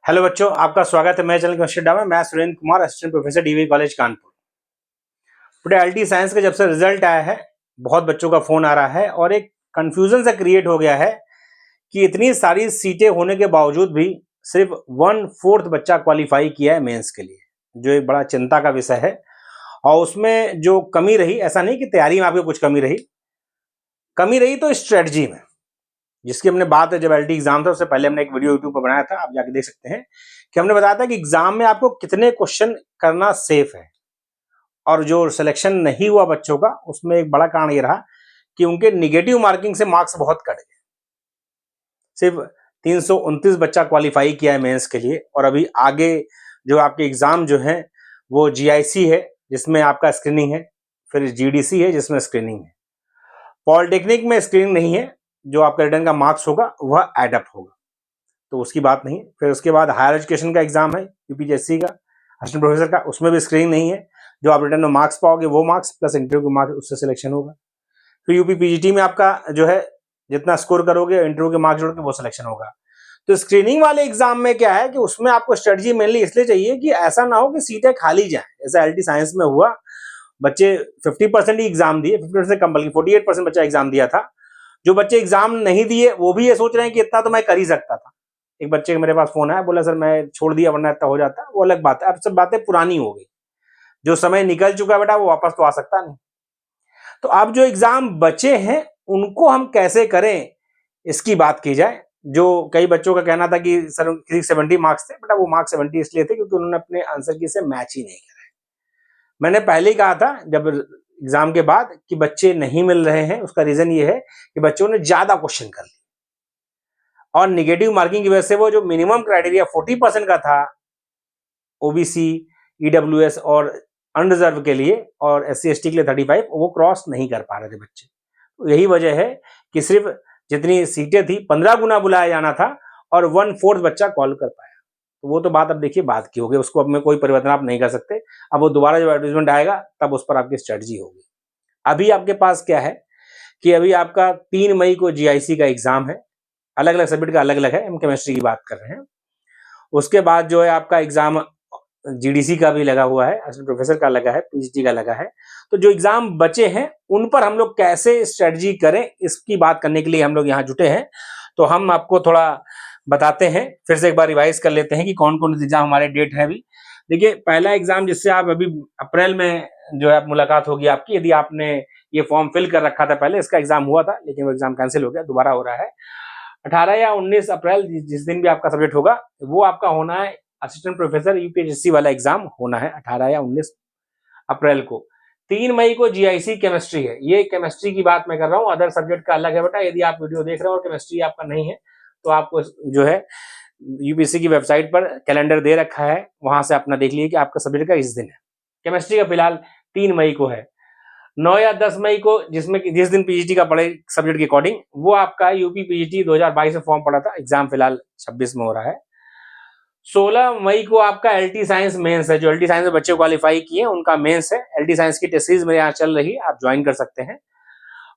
Hello बच्चों, आपका स्वागत है मेरे चैनल केमिस्ट्री अड्डा में। मैं Surendra Kumar, assistant professor DV college Kanpur. Today LT science का जब से रिजल्ट आया है, बहुत बच्चों का फोन आ रहा है और एक कंफ्यूजन सा क्रिएट हो गया है कि इतनी सारी सीटें होने के बावजूद भी सिर्फ 1/4 बच्चा क्वालिफाई किया है मेंस के लिए, जो एक बड़ा चिंता का विषय है। और उसमें जो कमी रही, ऐसा नहीं कि तैयारी में आपको कुछ कमी रही तो स्ट्रेटजी में, जिसकी हमने बात है जब एलटी एग्जाम था उससे पहले हमने एक वीडियो यूट्यूब पर बनाया था, आप जाके देख सकते हैं कि हमने बताया था कि एग्जाम में आपको कितने क्वेश्चन करना सेफ है। और जो सिलेक्शन नहीं हुआ बच्चों का, उसमें एक बड़ा कारण ये रहा कि उनके निगेटिव मार्किंग से मार्क्स बहुत कट गए। सिर्फ 329 बच्चा क्वालिफाई किया है मेंस के लिए। और अभी आगे जो आपके एग्जाम जो है वो जीआईसी है जिसमें आपका स्क्रीनिंग है, फिर जीडीसी है जिसमें स्क्रीनिंग है। पॉलिटेक्निक में स्क्रीनिंग नहीं है, जो आपका रिटर्न का मार्क्स होगा वह एडअप होगा, तो उसकी बात नहीं। फिर उसके बाद हायर एजुकेशन का एग्जाम है यूपीएससी का, असिस्टेंट प्रोफेसर का, उसमें भी स्क्रीनिंग नहीं है। जो आप रिटर्न में मार्क्स पाओगे वो मार्क्स प्लस इंटरव्यू के मार्क्स, उससे सिलेक्शन होगा। फिर यूपी पीजीटी में आपका जो है जितना स्कोर करोगे इंटरव्यू के मार्क्स जोड़ के वो सिलेक्शन होगा। तो स्क्रीनिंग वाले एग्जाम में क्या है कि उसमें आपको स्ट्रेटजी मेनली इसलिए चाहिए कि ऐसा ना हो कि सीटें खाली जाए, जैसे एलटी साइंस में हुआ। बच्चे 50% ही एग्जाम दिए, 50% से कम, बल्कि 48% बच्चा एग्जाम दिया था। जो बच्चे एग्जाम नहीं दिए वो भी ये सोच रहे हैं कि इतना तो मैं कर ही सकता था। एक बच्चे के मेरे पास फोन आया, बोला सर मैं छोड़ दिया वरना इतना हो जाता। वो अलग बात है, अब सब बातें पुरानी हो गई, जो समय निकल चुका बेटा वो वापस तो आ सकता नहीं। तो अब जो एग्जाम बचे हैं उनको हम कैसे करें, इसकी बात की जाए। जो कई बच्चों का कहना था कि सर 70 मार्क्स थे, बेटा वो मार्क्स 70 इसलिए थे क्योंकि उन्होंने अपने आंसर की से मैच ही नहीं करा। मैंने पहले ही कहा था जब एग्जाम के बाद कि बच्चे नहीं मिल रहे हैं, उसका रीजन ये है कि बच्चों ने ज्यादा क्वेश्चन कर लिए और निगेटिव मार्किंग की वजह से वो जो मिनिमम क्राइटेरिया 40% का था ओबीसी, ईडब्ल्यूएस और अनरिजर्व के लिए और एससी एसटी के लिए 35, वो क्रॉस नहीं कर पा रहे थे बच्चे। तो यही वजह है कि सिर्फ जितनी सीटें थी 15 गुना बुलाया जाना था और 1/4 बच्चा कॉल कर पाया। तो वो तो बात अब देखिए बात की होगी, उसको अब में कोई परिवर्तन आप नहीं कर सकते। अब वो दोबारा जब एडवर्टाइजमेंट आएगा तब उस पर आपकी स्ट्रेटजी होगी। अभी आपके पास क्या है कि अभी आपका 3 मई को जीआईसी का एग्जाम है, अलग अलग सब्जेक्ट का अलग अलग है, हम केमिस्ट्री की बात कर रहे हैं। उसके बाद जो है आपका एग्जाम जीडीसी का भी लगा हुआ है, असिस्टेंट प्रोफेसर का लगा है, पीएचडी का लगा है। तो जो एग्जाम बचे हैं उन पर हम लोग कैसे स्ट्रेटजी करें, इसकी बात करने के लिए हम लोग यहाँ जुटे हैं। तो हम आपको थोड़ा बताते हैं, फिर से एक बार रिवाइज कर लेते हैं कि कौन कौन से एग्जाम हमारे डेट है अभी। देखिए, पहला एग्जाम जिससे आप अभी अप्रैल में जो है मुलाकात होगी आपकी, यदि आपने ये फॉर्म फिल कर रखा था पहले, इसका एग्जाम हुआ था लेकिन वो एग्जाम कैंसिल हो गया, दोबारा हो रहा है 18 या 19 अप्रैल, जिस दिन भी आपका सब्जेक्ट होगा वो आपका होना है। असिस्टेंट प्रोफेसर यूपीएससी वाला एग्जाम होना है 18 या 19 अप्रैल को। 3 मई को जीआईसी केमिस्ट्री है, ये केमिस्ट्री की बात मैं कर रहा हूँ, अदर सब्जेक्ट का अलग है बेटा। यदि आप वीडियो देख रहे हो और केमिस्ट्री आपका नहीं है तो आपको जो है यूपीएससी की वेबसाइट पर कैलेंडर दे रखा है, वहां से अपना देख लीजिए कि आपका सब्जेक्ट का इस दिन है। केमिस्ट्री का फिलहाल 3 मई को है। 9 या 10 मई को जिसमें जिस दिन पीजीटी का पड़े सब्जेक्ट के अकॉर्डिंग, वो आपका यूपी पीजीटी 2022 में फॉर्म पड़ा था, एग्जाम फिलहाल 26 में हो रहा है। 16 मई को आपका एलटी साइंस मेंस है, जो एलटी साइंस में बच्चे क्वालिफाई किए उनका मेंस है। एलटी साइंस की टेस्ट सीरीज मेरे यहाँ चल रही है, आप ज्वाइन कर सकते हैं।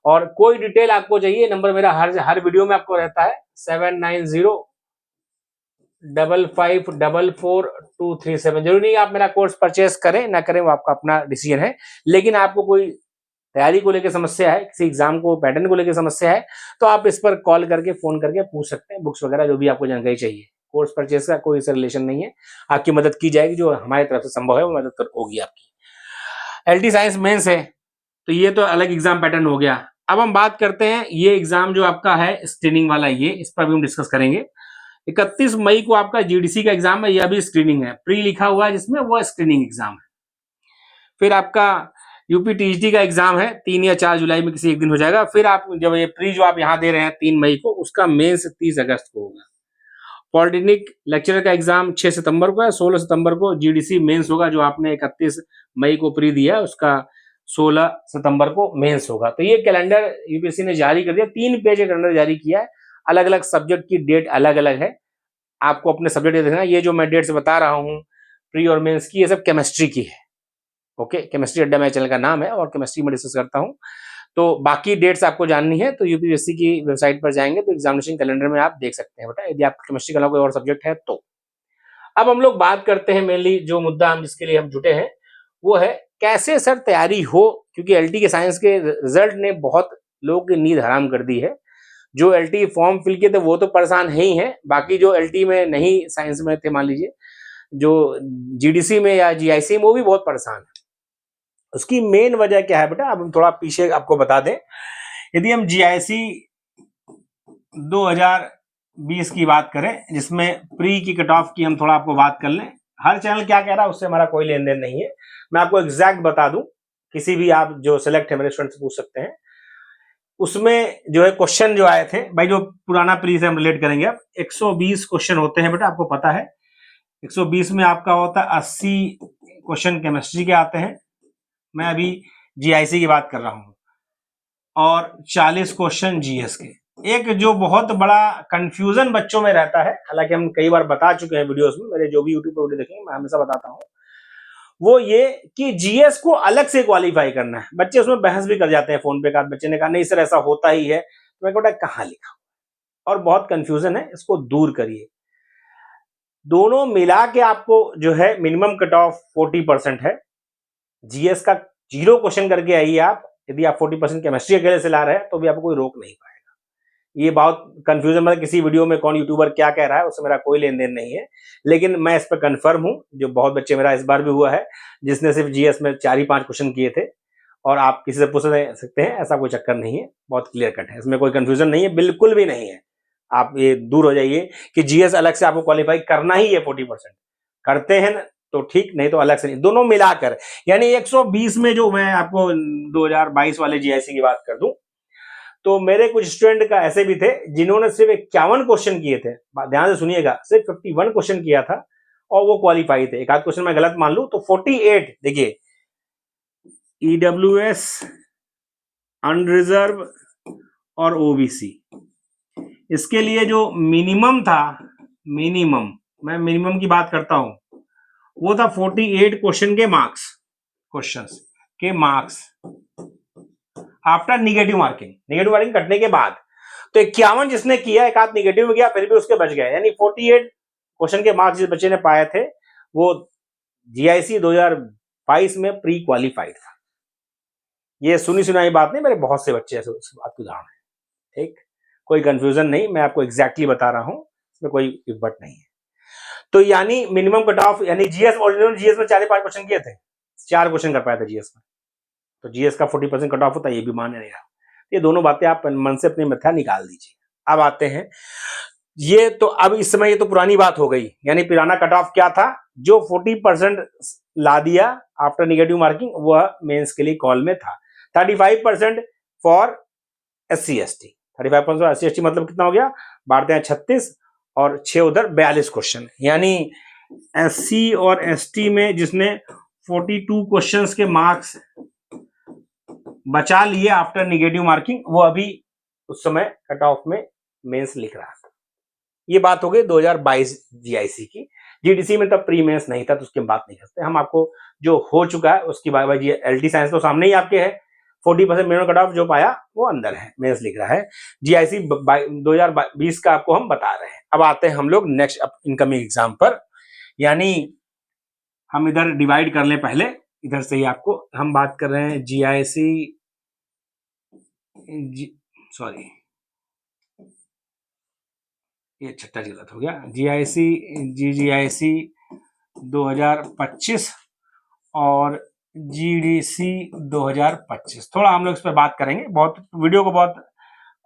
और कोई डिटेल आपको चाहिए, नंबर मेरा हर वीडियो में आपको रहता है 7905544237। जरूरी नहीं आप मेरा कोर्स परचेस करें ना करें, वो आपका अपना डिसीजन है। लेकिन आपको कोई तैयारी को लेकर समस्या है, किसी एग्जाम को पैटर्न को लेकर समस्या है, तो आप इस पर कॉल करके फोन करके पूछ सकते हैं, बुक्स वगैरह जो भी आपको जानकारी चाहिए। कोर्स परचेस का कोई इससे रिलेशन नहीं है, आपकी मदद की जाएगी, जो हमारी तरफ से संभव है वो मदद होगी आपकी। एलटी साइंस मेंस है तो ये तो अलग एग्जाम पैटर्न हो गया। अब हम बात करते हैं ये एग्जाम जो आपका है स्क्रीनिंग वाला, ये इस पर भी हम डिस्कस करेंगे। 31 मई को आपका जीडीसी का एग्जाम है, यह भी स्क्रीनिंग है, प्री लिखा हुआ है जिसमें, वो स्क्रीनिंग एग्जाम है। फिर आपका यूपी टीजीटी का एग्जाम है 3 या 4 जुलाई में किसी एक दिन हो जाएगा। फिर आप जब ये प्री जो आप यहाँ दे रहे हैं 3 मई को, उसका मेंस 30 अगस्त को होगा। पॉलिटेक्निक लेक्चरर का एग्जाम 6 सितंबर को है, 16 सितंबर को जीडीसी मेंस होगा, जो आपने 31 मई को प्री दिया है उसका 16 सितंबर को मेंस होगा। तो ये कैलेंडर यूपीएससी ने जारी कर दिया, 3 पेज का कैलेंडर जारी किया है, अलग अलग सब्जेक्ट की डेट अलग अलग है। आपको अपने सब्जेक्ट देखना, ये जो मैं डेट्स बता रहा हूँ प्री और मेंस की, ये सब केमिस्ट्री की है। ओके, केमिस्ट्री अड्डा मेरे चैनल का नाम है और केमिस्ट्री में डिस्कस करता हूँ। तो बाकी डेट्स आपको जाननी है तो यूपीएससी की वेबसाइट पर जाएंगे तो एग्जामिनेशन कैलेंडर में आप देख सकते हैं बेटा, यदि आपका केमिस्ट्री का कोई और सब्जेक्ट है तो। अब हम लोग बात करते हैं मेनली जो मुद्दा हम जिसके लिए हम जुटे हैं वो है कैसे सर तैयारी हो, क्योंकि एलटी के साइंस के रिजल्ट ने बहुत लोगों की नींद हराम कर दी है। जो एलटी फॉर्म फिल किए थे वो तो परेशान है ही है, बाकी जो एलटी में नहीं साइंस में थे मान लीजिए, जो जीडीसी में या जीआईसी में, वो भी बहुत परेशान है। उसकी मेन वजह क्या है बेटा, अब हम थोड़ा पीछे आपको बता दें। यदि हम जीआईसी 2020 की बात करें, जिसमें प्री की कट ऑफ की हम थोड़ा आपको बात कर लें। हर चैनल क्या कह रहा है उससे हमारा कोई लेन देन नहीं है, मैं आपको एग्जैक्ट बता दूं, किसी भी आप जो सिलेक्ट है मेरे स्टूडेंट से पूछ सकते हैं। उसमें जो है क्वेश्चन जो आए थे भाई, जो पुराना प्री से हम रिलेट करेंगे, अब 120 क्वेश्चन होते हैं बेटा, आपको पता है। 120 में आपका होता है 80 क्वेश्चन केमिस्ट्री के आते हैं, मैं अभी जीआईसी की बात कर रहा हूं, और 40 क्वेश्चन जीएस के। एक जो बहुत बड़ा कंफ्यूजन बच्चों में रहता है, हालांकि हम कई बार बता चुके हैं वीडियोस में, मेरे जो भी यूट्यूब पर वीडियो देखेंगे मैं हमेशा बताता हूं, वो ये कि जीएस को अलग से क्वालिफाई करना है। बच्चे उसमें बहस भी कर जाते हैं, फोन पे का बच्चे ने कहा नहीं सर ऐसा होता ही है, तो मैं कहता कहां लिखा, और बहुत कंफ्यूजन है, इसको दूर करिए। दोनों मिला के आपको जो है मिनिमम कट ऑफ 40% है। जीएस का 0 क्वेश्चन करके आइए आप, यदि आप 40% केमिस्ट्री अकेले से ला रहे हैं तो भी आपको कोई रोक नहीं पाएगा। ये बहुत कंफ्यूजन, मतलब किसी वीडियो में कौन यूट्यूबर क्या कह रहा है उससे मेरा कोई लेन देन नहीं है, लेकिन मैं इस पर कंफर्म हूं। जो बहुत बच्चे, मेरा इस बार भी हुआ है जिसने सिर्फ जीएस में 4 ही 5 क्वेश्चन किए थे, और आप किसी से पूछ सकते हैं, ऐसा कोई चक्कर नहीं है, बहुत क्लियर कट है, इसमें कोई कंफ्यूजन नहीं है, बिल्कुल भी नहीं है। आप ये दूर हो जाइए कि जीएस अलग से आपको क्वालिफाई करना ही है, 40% करते हैं ना तो ठीक, नहीं तो अलग से नहीं, दोनों मिलाकर। यानी 120 में जो मैं आपको 2022 वाले जीआईसी की बात कर दूं, तो मेरे कुछ स्टूडेंट का ऐसे भी थे जिन्होंने सिर्फ 51 क्वेश्चन किए थे, ध्यान से सुनिएगा, सिर्फ 51 क्वेश्चन किया था और वो क्वालिफाई थे। एक आध क्वेश्चन मैं गलत मान लूं तो 48, देखिए ईडब्ल्यूएस, अनरिजर्व और ओबीसी, इसके लिए जो मिनिमम था, मिनिमम, मैं मिनिमम की बात करता हूं, वो था 48 क्वेश्चन के मार्क्स, क्वेश्चंस के marks after negative marking, negative marking कटने के बाद। तो 51 जिसने किया, एक आध निगेटिव में गया फिर भी उसके बच गए, यानी 48 क्वेश्चन के मार्क्स जिस बच्चे ने पाए थे वो जीआईसी 2022 में प्री क्वालिफाइड था। ये सुनी सुनाई बात नहीं, मेरे बहुत से बच्चे ऐसे उस बात की उदाहरण है, ठीक, कोई कंफ्यूजन नहीं, मैं आपको एग्जैक्टली बता रहा हूं, इसमें कोई इब्बट नहीं है। तो यानी मिनिमम कट ऑफ, यानी जीएस, ओरिजिनल जीएस में 4-5 क्वेश्चन किए थे, 4 क्वेश्चन कर पाए थे जीएस में, तो जीएस का 40% कट ऑफ होता है, ये भी मान्य नहीं रहा। ये दोनों बातें आप मन से अपनी मिथ्या निकाल दीजिए। अब आते हैं, ये तो अब इस समय ये तो पुरानी बात हो गई, यानी पुराना कट ऑफ क्या था, जो 40% ला दिया आफ्टर निगेटिव मार्किंग वह मेंस के लिए कॉल में था। 35% for SC ST, 35% for SC ST मतलब कितना हो गया, बांटते हैं 36 और 6 उधर 42 क्वेश्चन, यानी एससी और एसटी में जिसने 42 क्वेश्चंस के मार्क्स बचा लिए आफ्टर निगेटिव मार्किंग, वो अभी उस समय कट ऑफ में मेंस लिख रहा था। ये बात हो गई 2022 जीआईसी की। जीडीसी में तब प्री मेंस नहीं था तो उसकी बात नहीं करते, हम आपको जो हो चुका है उसकी बात। भाई एलटी साइंस तो सामने ही आपके है, 40% मिनिमम कट ऑफ जो पाया वो अंदर है, मेंस लिख रहा है। जीआईसी 2020 का आपको हम बता रहे हैं। अब आते हैं हम लोग नेक्स्ट इनकमिंग एग्जाम पर, यानी हम इधर डिवाइड कर लें पहले, इधर से ही आपको हम बात कर रहे हैं जीआईसी, सॉरी ये छठा गलत हो गया, जीआईसी जीआईसी 2025 और जीडीसी 2025, थोड़ा हम लोग इस पर बात करेंगे। बहुत वीडियो को बहुत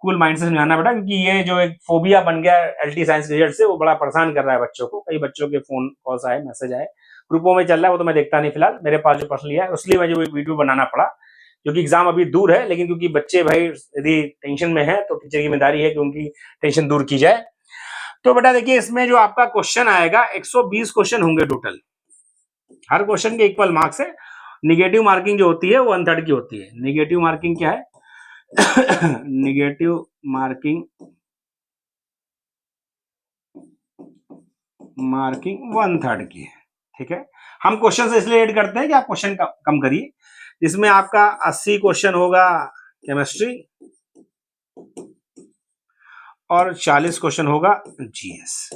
कूल माइंड से समझाना बेटा, क्योंकि ये जो एक फोबिया बन गया एलटी साइंस रिजल्ट से, वो बड़ा परेशान कर रहा है बच्चों को। कई बच्चों के फोन कॉल्स आए, मैसेज आए, ग्रुपों में चल रहा है, वो तो मैं देखता नहीं फिलहाल, मेरे पास जो पर्सनली है, इसलिए मुझे वीडियो बनाना पड़ा, क्योंकि एग्जाम अभी दूर है, लेकिन क्योंकि बच्चे भाई यदि टेंशन में है तो टीचर की जिम्मेदारी है कि उनकी टेंशन दूर की जाए। तो बेटा देखिए, इसमें जो आपका क्वेश्चन आएगा 120 क्वेश्चन होंगे टोटल, हर क्वेश्चन के इक्वल मार्क्स है। निगेटिव मार्किंग जो होती है वो 1/3 की होती है। निगेटिव मार्किंग क्या है निगेटिव मार्किंग 1/3 की है, ठीक है। हम क्वेश्चन से इसलिए ऐड करते हैं कि आप क्वेश्चन कम करिए। इसमें आपका 80 क्वेश्चन होगा केमिस्ट्री और 40 क्वेश्चन होगा जीएस,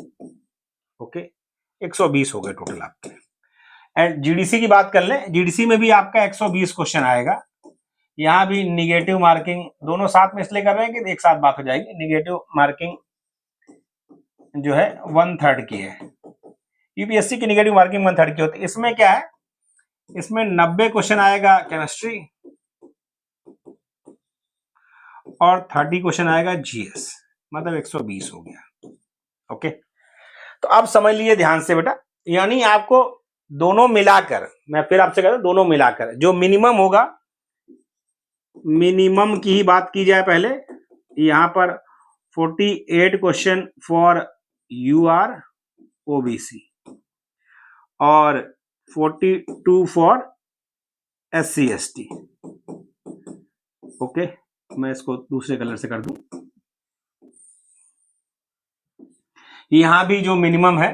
ओके। 120 हो गए टोटल आपके। एंड जीडीसी की बात कर लें, जीडीसी में भी आपका 120 क्वेश्चन आएगा। यहाँ भी निगेटिव मार्किंग दोनों साथ में इसलिए कर रहे हैं कि एक साथ बात हो जाएगी। निगेटिव मार्किंग जो है 1/3 की है। यूपीएससी की निगेटिव मार्किंग 1/3 की होती है। इसमें क्या है, इसमें 90 क्वेश्चन आएगा केमिस्ट्री और 30 क्वेश्चन आएगा जीएस, मतलब 120 हो गया। ओके, तो अब समझ लीजिए ध्यान से बेटा, यानी आपको दोनों मिलाकर, मैं फिर आपसे कह रहा हूं, दोनों मिलाकर जो मिनिमम होगा, मिनिमम की ही बात की जाए पहले, यहां पर 48 क्वेश्चन फॉर यूआर ओबीसी और 42 फॉर एससी एसटी। ओके, मैं इसको दूसरे कलर से कर दूं। यहां भी जो मिनिमम है,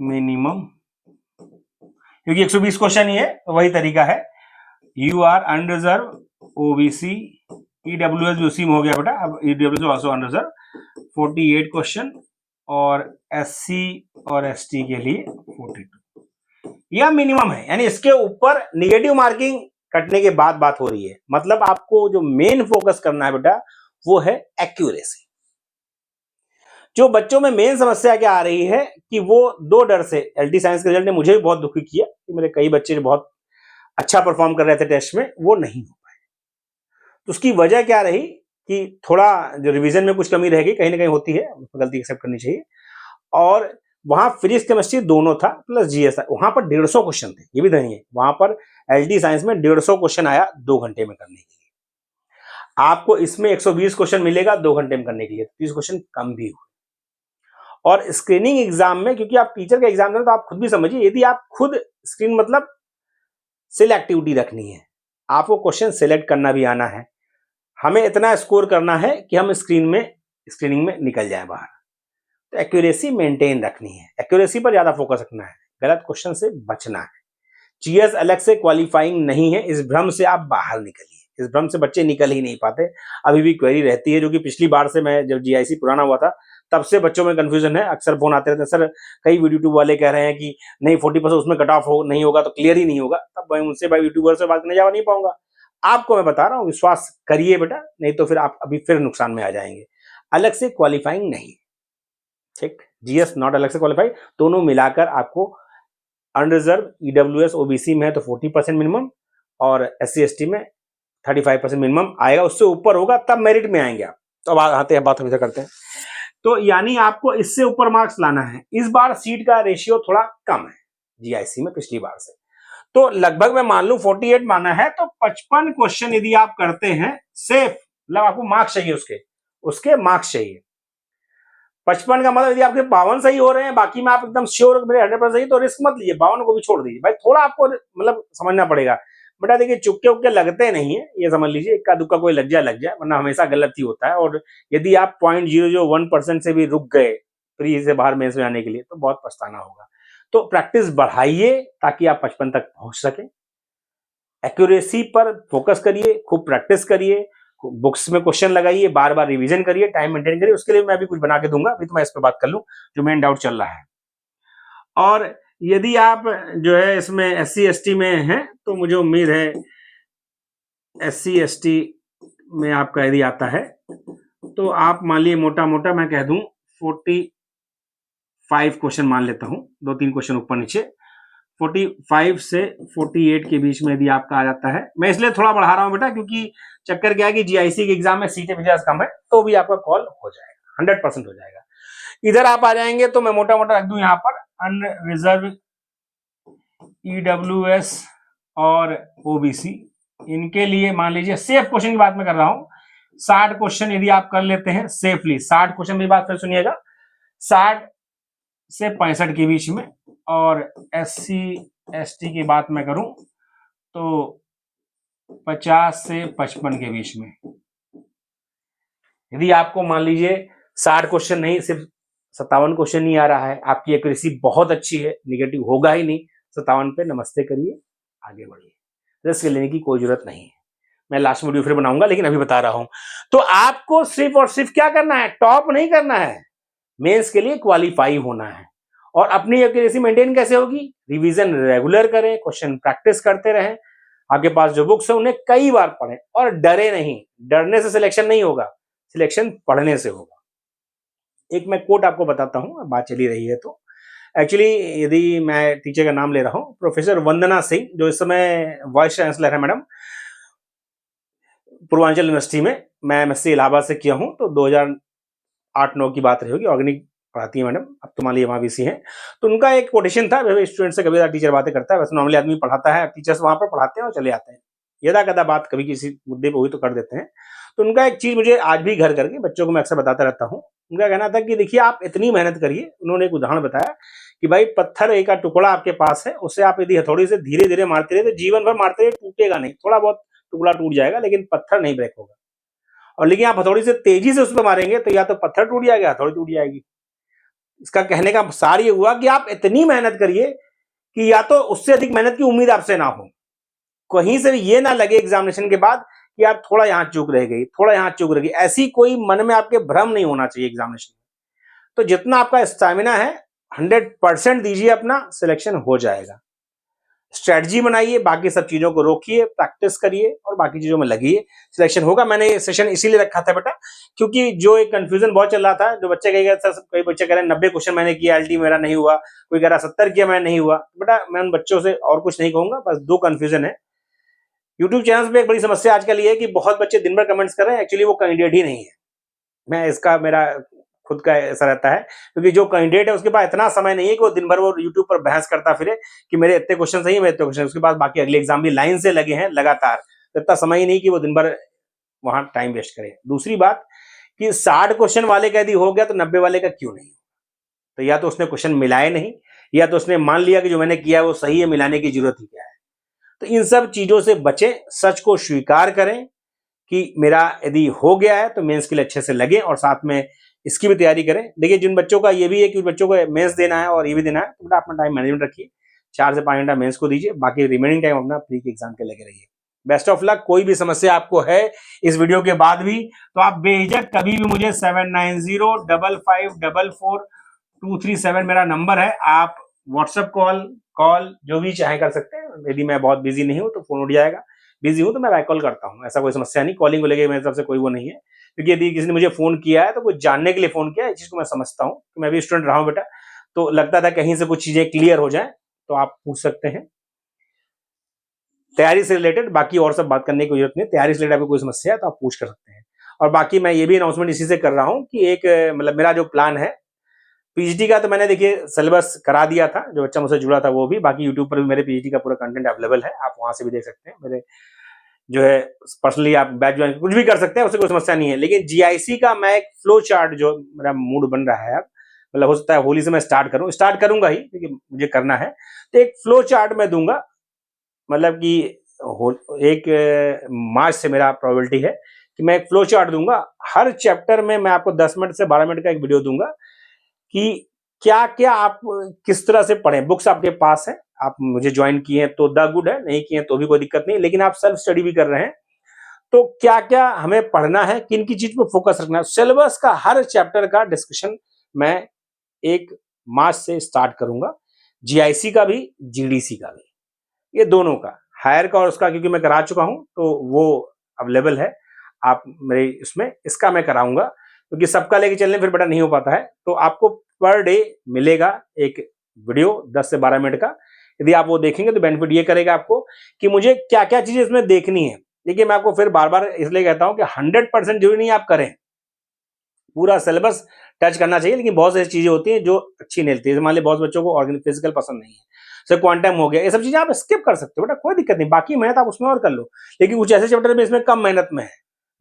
मिनिमम क्योंकि 120 क्वेश्चन ही है, वही तरीका है। You are unreserved OBC EWS भी उसी में हो गया बेटा, अब ईडब्ल्यूएस आल्सो अनरिजर्व 48 क्वेश्चन और एससी और एसटी के लिए 42। यह मिनिमम है, यानी इसके ऊपर निगेटिव मार्किंग कटने के बाद बात हो रही है। मतलब आपको जो मेन फोकस करना है बेटा वो है एक्यूरेसी। जो बच्चों में मेन समस्या क्या आ रही है कि वो दो डर से, एलटी साइंस के रिजल्ट ने मुझे भी बहुत दुखी किया कि मेरे कई बच्चे बहुत अच्छा परफॉर्म कर रहे थे टेस्ट में, वो नहीं हो पाए। तो उसकी वजह क्या रही कि थोड़ा जो रिवीजन में कुछ कमी रह गई, कहीं ना कहीं होती है, गलती एक्सेप्ट करनी चाहिए। और वहां फिजिक्स केमिस्ट्री दोनों था प्लस जीएस, वहां पर 150 क्वेश्चन थे, ये भी नहीं है। वहां पर एलटी साइंस में 150 क्वेश्चन आया 2 घंटे में करने के लिए। आपको इसमें 120 क्वेश्चन मिलेगा 2 घंटे में करने के लिए, 30 क्वेश्चन कम भी हुए। और स्क्रीनिंग एग्जाम में, क्योंकि आप टीचर का एग्जाम दे रहे तो आप खुद भी समझिए, यदि आप खुद स्क्रीन मतलब सिलेक्टिविटी रखनी है, आपको क्वेश्चन सिलेक्ट करना भी आना है, हमें इतना स्कोर करना है कि हम स्क्रीनिंग में निकल जाए बाहर, तो एक्यूरेसी मेंटेन रखनी है, एक्यूरेसी पर ज्यादा फोकस रखना है, गलत क्वेश्चन से बचना है। जीएस अलग से क्वालिफाइंग नहीं है, इस भ्रम से आप बाहर निकलिए। इस भ्रम से बच्चे निकल ही नहीं पाते, अभी भी क्वेरी रहती है, जो कि पिछली बार से, मैं जब जीआईसी पुराना हुआ था तब से बच्चों में कंफ्यूजन है। अक्सर फोन आते रहते हैं, सर कई यूट्यूब वाले कह रहे हैं कि नहीं 40% उसमें कट ऑफ नहीं होगा तो क्लियर ही नहीं होगा। तब मैं उनसे भाई यूट्यूबर से बात करने जा नहीं पाऊंगा। आपको मैं बता रहा हूँ, विश्वास करिए बेटा, नहीं तो फिर आप अभी फिर नुकसान में आ जाएंगे। अलग से क्वालिफाइंग नहीं, ठीक, जीएस नॉट अलग से क्वालिफाई, दोनों मिलाकर आपको अनरिजर्व ईडब्ल्यूएस ओबीसी में है तो 40% मिनिमम और एससी एसटी में 35% मिनिमम आएगा, उससे ऊपर होगा तब मेरिट में आएंगे आप। तो अब आते हैं, बात हमेशा करते हैं। तो यानी आपको इससे ऊपर मार्क्स लाना है। इस बार सीट का रेशियो थोड़ा कम है जीआईसी में पिछली बार से, तो लगभग मैं मान लूं 48 माना है तो 55 क्वेश्चन यदि आप करते हैं सेफ, मतलब आपको मार्क्स चाहिए, उसके मार्क्स चाहिए। 55 का मतलब यदि आपके 52 सही हो रहे हैं, बाकी में आप एकदम श्योर मेरे 100% सही, तो रिस्क मत लीजिए, 52 को भी छोड़ दीजिए भाई। थोड़ा आपको मतलब समझना पड़ेगा बेटा। देखिए चुपके उक्के लगते नहीं है, ये समझ लीजिए, इक्का दुक्का कोई लग जाए, वरना हमेशा गलत ही होता है। और यदि आप 0.001% से भी रुक गए प्री से बाहर मेंस में आने के लिए तो बहुत पछताना होगा। तो प्रैक्टिस बढ़ाइए ताकि आप 55 तक पहुंच सके। एक्यूरेसी पर फोकस करिए, खूब प्रैक्टिस करिए, बुक्स में क्वेश्चन लगाइए, बार बार रिवीजन करिए, टाइम मेंटेन करिए। उसके लिए मैं भी कुछ बना के दूंगा, अभी तो मैं इस पर बात कर लूं जो मेन डाउट चल रहा है। और यदि आप जो है इसमें एससी एसटी में हैं तो मुझे उम्मीद है एससी एसटी में आपका यदि आता है तो आप मान लिए मोटा मोटा मैं कह दूं 45 क्वेश्चन मान लेता हूं, 2-3 क्वेश्चन ऊपर नीचे, 45 से 48 के बीच में यदि आपका आ जाता है। मैं इसलिए थोड़ा बढ़ा रहा हूं बेटा क्योंकि चक्कर क्या है कि जीआईसी के एग्जाम में सीटें भी कम है, तो भी आपका कॉल हो जाएगा, 100% हो जाएगा। इधर आप आ जाएंगे तो मैं मोटा मोटा रख दूं यहां पर अनरिजर्व ईडब्ल्यूएस और ओबीसी, इनके लिए मान लीजिए सेफ क्वेश्चन की बात मैं कर रहा हूं, 60 क्वेश्चन यदि आप कर लेते हैं सेफली, 60 क्वेश्चन की बात फिर सुनिएगा, 60 से 65 के बीच में। और एससी एसटी की बात मैं करूं तो 50 से 55 के बीच में। यदि आपको मान लीजिए 60 क्वेश्चन नहीं, सिर्फ 57 क्वेश्चन नहीं आ रहा है, आपकी एक्यूरेसी बहुत अच्छी है, निगेटिव होगा ही नहीं, 57 पे नमस्ते करिए, आगे बढ़िए, रिस्क लेने की कोई जरूरत नहीं है। मैं लास्ट वीडियो फिर बनाऊंगा, लेकिन अभी बता रहा हूं। तो आपको सिर्फ और सिर्फ क्या करना है, टॉप नहीं करना है, मेंस के लिए क्वालिफाई होना है। और अपनी एक्यूरेसी मेंटेन कैसे होगी? रिवीजन रेगुलर करें, क्वेश्चन प्रैक्टिस करते रहें, आपके पास जो बुक्स है उन्हें कई बार पढ़ें और डरे नहीं। डरने से सिलेक्शन नहीं होगा, सिलेक्शन पढ़ने से होगा। एक मैं कोट आपको बताता हूं, बात चली रही है तो। एक्चुअली यदि मैं टीचर का नाम ले रहा हूं, प्रोफेसर वंदना सिंह, जो इस समय वाइस चांसलर है मैडम पूर्वांचल यूनिवर्सिटी में। मैं एमएससी इलाहाबाद से किया हूं, तो 2008-9 की बात रही होगी। ऑर्गेनिक पढ़ाती है मैडम, अब तो मान लीजिए वहाँ वीसी हैं। तो उनका एक कोटेशन था, स्टूडेंट से कभी टीचर बातें करता है, वैसे नॉर्मली आदमी पढ़ाता है, टीचर्स वहाँ पर पढ़ाते हैं और चले आते हैं, यदा कदा बात कभी किसी मुद्दे पर हुई तो कर देते हैं। तो उनका एक चीज मुझे आज भी घर करके बच्चों को मैं अक्सर बताता रहता हूँ। उनका कहना था कि देखिए आप इतनी मेहनत करिए। उन्होंने एक उदाहरण बताया कि भाई पत्थर एक टुकड़ा आपके पास है, उसे आप यदि हथौड़ी से धीरे धीरे मारते रहे तो जीवन भर मारते रहे, टूटेगा नहीं, थोड़ा बहुत टुकड़ा टूट जाएगा लेकिन पत्थर नहीं ब्रेक होगा। और लेकिन आप हथौड़ी से तेजी से उस पर मारेंगे तो या तो पत्थर टूट जाएगा, हथौड़ी टूट जाएगी। इसका कहने का सार ये हुआ कि आप इतनी मेहनत करिए कि या तो उससे अधिक मेहनत की उम्मीद आपसे ना हो, कहीं से भी ये ना लगे एग्जामिनेशन के बाद कि यार थोड़ा यहां चूक रह गई, थोड़ा यहां चूक रह गई। ऐसी कोई मन में आपके भ्रम नहीं होना चाहिए एग्जामिनेशन में। तो जितना आपका स्टैमिना है 100% दीजिए, अपना सिलेक्शन हो जाएगा। स्ट्रेटजी बनाइए, बाकी सब चीजों को रोकिए, प्रैक्टिस करिए और बाकी चीजों में लगिए, सिलेक्शन होगा। मैंने ये सेशन इसीलिए रखा था बेटा, क्योंकि जो एक कंफ्यूजन बहुत चल रहा था, जो बच्चे कहेगा सर, कई बच्चे कह रहे हैं 90 क्वेश्चन मैंने किया, एलटी मेरा नहीं हुआ, कोई कह रहा 70 किया मैंने नहीं हुआ। बेटा मैं उन बच्चों से और कुछ नहीं कहूंगा, बस दो कंफ्यूजन है। यूट्यूब चैनल पे एक बड़ी समस्या आजकल ये है कि बहुत बच्चे दिन भर कमेंट्स कर रहे हैं, एक्चुअली वो कैंडिडेट ही नहीं है। मैं इसका मेरा खुद का ऐसा रहता है, क्योंकि जो कैंडिडेट है उसके पास इतना समय नहीं है कि वो दिन भर वो यूट्यूब पर बहस करता फिरे कि मेरे इतने क्वेश्चन सही है, मेरे इतने क्वेश्चन, उसके पास बाकी अगले एग्जाम भी लाइन से लगे हैं लगातार, तो इतना समय ही नहीं कि वो दिन भर वहां टाइम वेस्ट करे। दूसरी बात कि 60 क्वेश्चन वाले का यदि हो गया तो 90 वाले का क्यों नहीं? तो या तो उसने क्वेश्चन मिलाए नहीं, या तो उसने मान लिया कि जो मैंने किया वो सही है, मिलाने की जरूरत ही क्या है। तो इन सब चीजों से बचें, सच को स्वीकार करें कि मेरा यदि हो गया है तो मेंस के लिए अच्छे से लगे और साथ में इसकी भी तैयारी करें। देखिए जिन बच्चों का ये भी है कि बच्चों को मेंस देना है और ये भी देना है, तो बेटा अपना टाइम मैनेजमेंट रखिए, 4 से 5 घंटा मेंस को दीजिए, बाकी रिमेनिंग टाइम अपना प्री के एग्जाम के लगे रहिए। Best of luck. कोई भी समस्या आपको है इस वीडियो के बाद भी तो आप बेहिचक कभी भी मुझे 7905544237 मेरा नंबर है, आप व्हाट्सएप कॉल जो भी चाहे कर सकते हैं। यदि मैं बहुत बिजी नहीं हूं तो फोन उठ जाएगा, बिजी हूं तो मैं बैक कॉल करता हूं, ऐसा कोई समस्या नहीं। कॉलिंग को लेकर मेरे तरफ से कोई वो नहीं है, क्योंकि यदि किसी ने मुझे फोन किया है तो कुछ जानने के लिए फोन किया है, इस चीज को मैं समझता हूं कि मैं भी स्टूडेंट रहा हूं बेटा, तो लगता था कहीं से कुछ चीजें क्लियर हो जाए तो आप पूछ सकते हैं तैयारी से रिलेटेड। बाकी और सब बात करने की जरूरत नहीं, तैयारी से रिलेटेड आपको कोई समस्या है तो आप पूछ कर सकते हैं। और बाकी मैं ये भी अनाउंसमेंट इसी से कर रहा हूं कि एक मतलब मेरा जो प्लान है पीएचडी का, तो मैंने देखिए सिलेबस करा दिया था, जो बच्चा मुझसे जुड़ा था वो भी, बाकी यूट्यूब पर भी मेरे पीएचडी का पूरा कंटेंट अवेलेबल है, आप वहां से भी देख सकते हैं। मेरे जो है पर्सनली आप बैच ज्वाइन कुछ भी कर सकते हैं, उससे कोई समस्या नहीं है। लेकिन जीआईसी का मैं एक फ्लो चार्ट, जो मेरा मूड बन रहा है अब, मतलब हो सकता है होली से मैं स्टार्ट करूंगा ही, क्योंकि मुझे करना है, तो एक फ्लो चार्ट मैं दूंगा। मतलब कि एक मार्च से मेरा प्रोबेबिलिटी है कि मैं एक फ्लो चार्ट दूंगा, हर चैप्टर में मैं आपको 10 मिनट से 12 मिनट का एक वीडियो दूंगा कि क्या क्या आप किस तरह से पढ़ें। बुक्स आपके पास है, आप मुझे ज्वाइन किए हैं तो द गुड है, नहीं किए हैं तो भी कोई दिक्कत नहीं, लेकिन आप सेल्फ स्टडी भी कर रहे हैं तो क्या क्या हमें पढ़ना है, किन की चीज पर फोकस रखना है। सिलेबस का हर चैप्टर का डिस्कशन मैं 1 मार्च से स्टार्ट करूंगा, जीआईसी का भी, जीडीसी का भी, ये दोनों का, हायर का और उसका क्योंकि मैं करा चुका हूं तो वो अवेलेबल है आप मेरे इसमें, इसका मैं कराऊंगा, क्योंकि सबका लेके चलने फिर बेटा नहीं हो पाता है। तो आपको पर डे मिलेगा एक वीडियो 10 से 12 मिनट का, यदि आप वो देखेंगे तो बेनिफिट ये करेगा आपको कि मुझे क्या क्या चीजें इसमें देखनी है। देखिए मैं आपको फिर बार बार इसलिए कहता हूं कि 100% जरूरी नहीं आप करें, पूरा सिलेबस टच करना चाहिए, लेकिन बहुत सारी चीजें होती हैं जो अच्छी नहीं लगती है। मान लीजिए बहुत बच्चों को ऑर्गेनिक फिजिकल पसंद नहीं है, सर क्वांटम हो गया, ये सब चीजें आप स्किप कर सकते हो बेटा, कोई दिक्कत नहीं, बाकी मेहनत आप उसमें और कर लो। लेकिन कुछ ऐसे चैप्टर में इसमें कम मेहनत में है,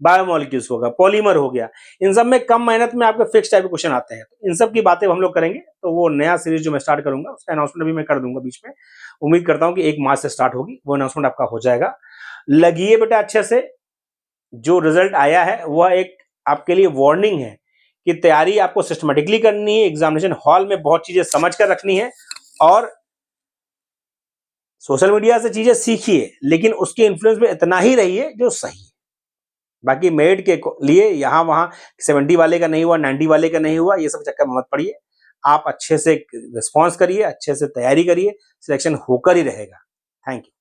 बायोमोलिक्यूल्स होगा, पॉलीमर हो गया, इन सब में कम मेहनत में आपके फिक्स टाइप के क्वेश्चन आते हैं। तो इन सब की बातें हम लोग करेंगे, तो वो नया सीरीज जो मैं स्टार्ट करूंगा उसका अनाउंसमेंट भी मैं कर दूंगा बीच में। उम्मीद करता हूं कि 1 मार्च से स्टार्ट होगी, वो अनाउंसमेंट आपका हो जाएगा। लगिए बेटा अच्छे से, जो रिजल्ट आया है वह एक आपके लिए वार्निंग है कि तैयारी आपको सिस्टमेटिकली करनी है, एग्जामिनेशन हॉल में बहुत चीजें समझ कर रखनी है, और सोशल मीडिया से चीजें सीखिए लेकिन उसके इन्फ्लुएंस में इतना ही रहिए जो सही है। बाकी मेरिट के लिए यहाँ वहाँ 70 वाले का नहीं हुआ, 90 वाले का नहीं हुआ, ये सब चक्कर में मत पड़िए। आप अच्छे से रिस्पॉन्स करिए, अच्छे से तैयारी करिए, सिलेक्शन होकर ही रहेगा। Thank you.